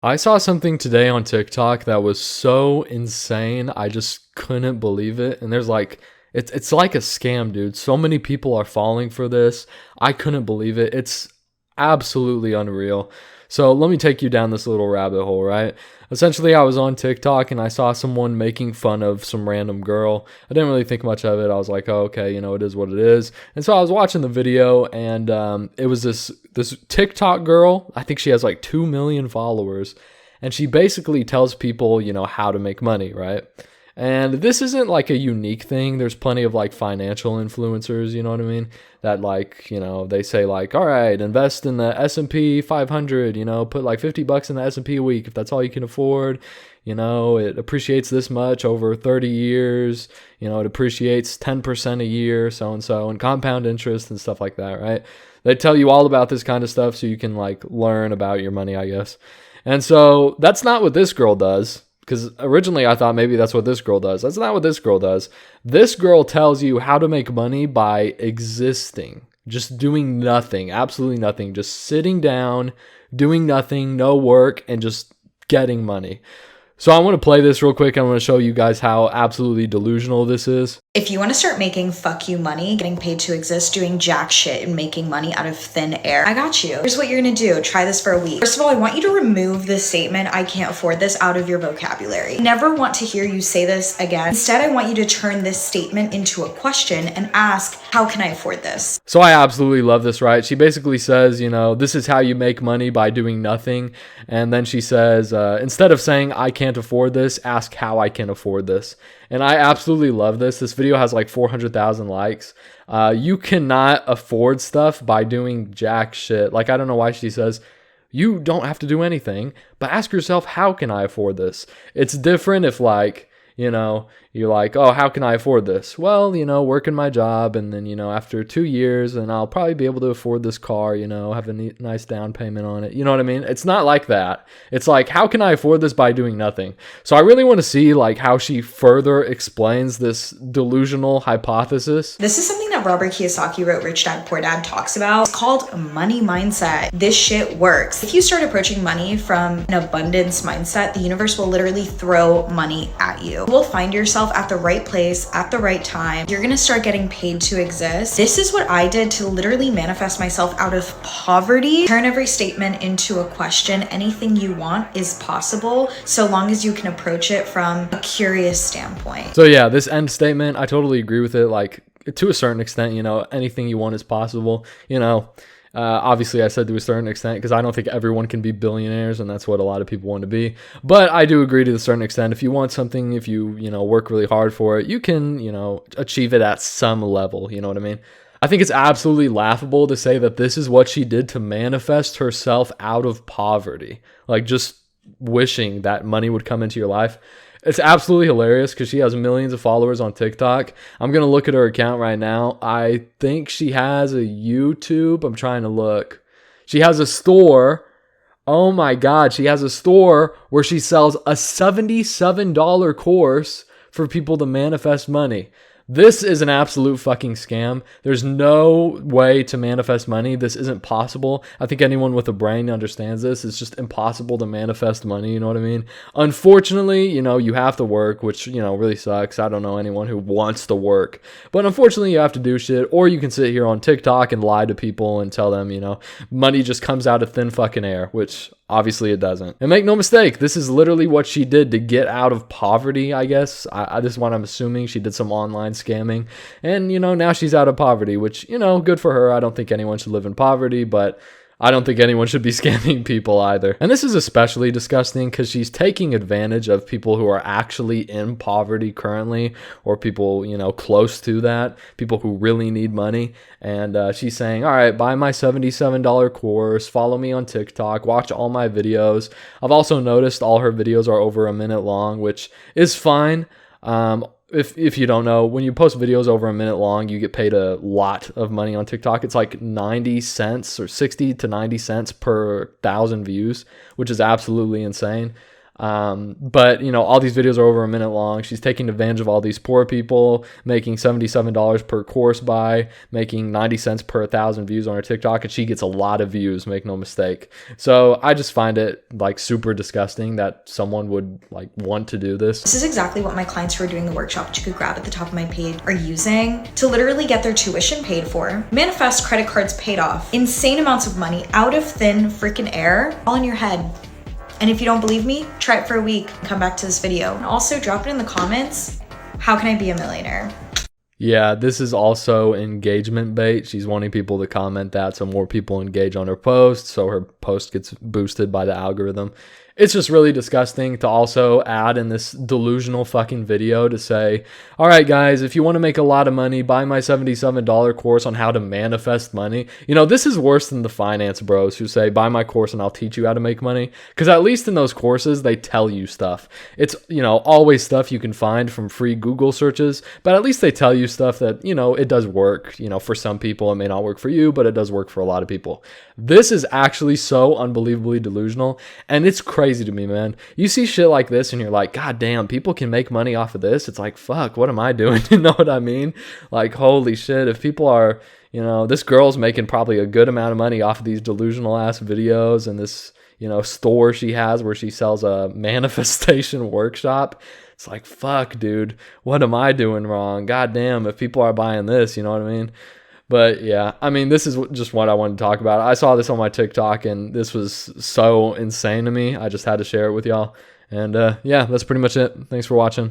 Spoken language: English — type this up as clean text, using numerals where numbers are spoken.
I saw something today on TikTok that was so insane. I just couldn't believe it. And there's like it's like a scam, dude. So many people are falling for this. I couldn't believe it. It's absolutely unreal. So let me take you down this little rabbit hole, right? Essentially, I was on TikTok and I saw someone making fun of some random girl. I didn't really think much of it. I was like, oh, okay, it is what it is. And so I was watching the video, and it was this TikTok girl. I think she has like 2 million followers, and she basically tells people, how to make money, right? And this isn't like a unique thing. There's plenty of like financial influencers, you know what I mean? That like, they say like, all right, invest in the S&P 500, put like $50 in the S&P a week if that's all you can afford. It appreciates this much over 30 years. It appreciates 10% a year, so and compound interest and stuff like that, right? They tell you all about this kind of stuff so you can like learn about your money, I guess. And so that's not what this girl does. Because originally I thought maybe that's what this girl does. That's not what this girl does. This girl tells you how to make money by existing, just doing nothing, absolutely nothing, just sitting down, doing nothing, no work, and just getting money. So I want to play this real quick. I want to show you guys how absolutely delusional this is. If you want to start making fuck you money, getting paid to exist, doing jack shit and making money out of thin air, I got you. Here's what you're going to do. Try this for a week. First of all, I want you to remove this statement, I can't afford this, out of your vocabulary. Never want to hear you say this again. Instead, I want you to turn this statement into a question and ask, how can I afford this? So I absolutely love this, right? She basically says, this is how you make money by doing nothing. And then she says, instead of saying, I can't afford this, ask how I can afford this. And I absolutely love this. This video has like 400,000 likes. You cannot afford stuff by doing jack shit. Like, I don't know why she says, you don't have to do anything, but ask yourself, how can I afford this? It's different if like, you're like, oh, how can I afford this? Well, working my job, and then, after 2 years, and I'll probably be able to afford this car, have a nice down payment on it. You know what I mean? It's not like that. It's like, how can I afford this by doing nothing? So I really want to see like how she further explains this delusional hypothesis. This is something that Robert Kiyosaki wrote, Rich Dad, Poor Dad, talks about. It's called money mindset. This shit works. If you start approaching money from an abundance mindset, the universe will literally throw money at you. You will find yourself at the right place at the right time. You're gonna start getting paid to exist. This is what I did to literally manifest myself out of poverty. Turn every statement into a question. Anything you want is possible, so long as you can approach it from a curious standpoint. So yeah, this end statement, I totally agree with it. Like, to a certain extent, anything you want is possible. Obviously, I said to a certain extent because I don't think everyone can be billionaires, and that's what a lot of people want to be. But I do agree to a certain extent. If you want something, if you work really hard for it, you can achieve it at some level. You know what I mean? I think it's absolutely laughable to say that this is what she did to manifest herself out of poverty, like just wishing that money would come into your life. It's absolutely hilarious because she has millions of followers on TikTok. I'm going to look at her account right now. I think she has a YouTube. I'm trying to look. She has a store. Oh my God. She has a store where she sells a $77 course for people to manifest money. This is an absolute fucking scam. There's no way to manifest money. This isn't possible. I think anyone with a brain understands this. It's just impossible to manifest money, you know what I mean? Unfortunately, you have to work, which, really sucks. I don't know anyone who wants to work. But unfortunately, you have to do shit. Or you can sit here on TikTok and lie to people and tell them, money just comes out of thin fucking air, which obviously it doesn't. And make no mistake, this is literally what she did to get out of poverty, I guess. This is what I'm assuming. She did some online scamming. And, now she's out of poverty, which, good for her. I don't think anyone should live in poverty, but I don't think anyone should be scamming people either. And this is especially disgusting because she's taking advantage of people who are actually in poverty currently, or people, close to that, people who really need money. And she's saying, all right, buy my $77 course, follow me on TikTok, watch all my videos. I've also noticed all her videos are over a minute long, which is fine. If you don't know, when you post videos over a minute long, you get paid a lot of money on TikTok. It's like 90 cents or 60 to 90 cents per 1,000 views, which is absolutely insane. But, you know, all these videos are over a minute long. She's taking advantage of all these poor people, making $77 per course buy, making 90 cents per 1,000 views on her TikTok, and she gets a lot of views, make no mistake. So I just find it like super disgusting that someone would like want to do this. This is exactly what my clients who are doing the workshop, which you could grab at the top of my page, are using to literally get their tuition paid for, manifest credit cards paid off, insane amounts of money out of thin freaking air, all in your head. And if you don't believe me, try it for a week, come back to this video. And also drop it in the comments, how can I be a millionaire? Yeah, this is also engagement bait. She's wanting people to comment that so more people engage on her post, so her post gets boosted by the algorithm. It's just really disgusting to also add in this delusional fucking video to say, all right, guys, if you want to make a lot of money, buy my $77 course on how to manifest money. You know, this is worse than the finance bros who say, buy my course and I'll teach you how to make money. Because at least in those courses, they tell you stuff. It's, you know, always stuff you can find from free Google searches, but at least they tell you stuff that, you know, it does work. You know, for some people, it may not work for you, but it does work for a lot of people. This is actually so unbelievably delusional, and it's crazy to me, man. You see shit like this and you're like, God damn, people can make money off of this. It's like, fuck, what am I doing? You know what I mean? Like, holy shit, if people are, you know, this girl's making probably a good amount of money off of these delusional ass videos and this, you know, store she has where she sells a manifestation workshop. It's like, fuck, dude, what am I doing wrong? God damn, if people are buying this, you know what I mean? But yeah, I mean, this is just what I wanted to talk about. I saw this on my TikTok and this was so insane to me. I just had to share it with y'all. And yeah, that's pretty much it. Thanks for watching.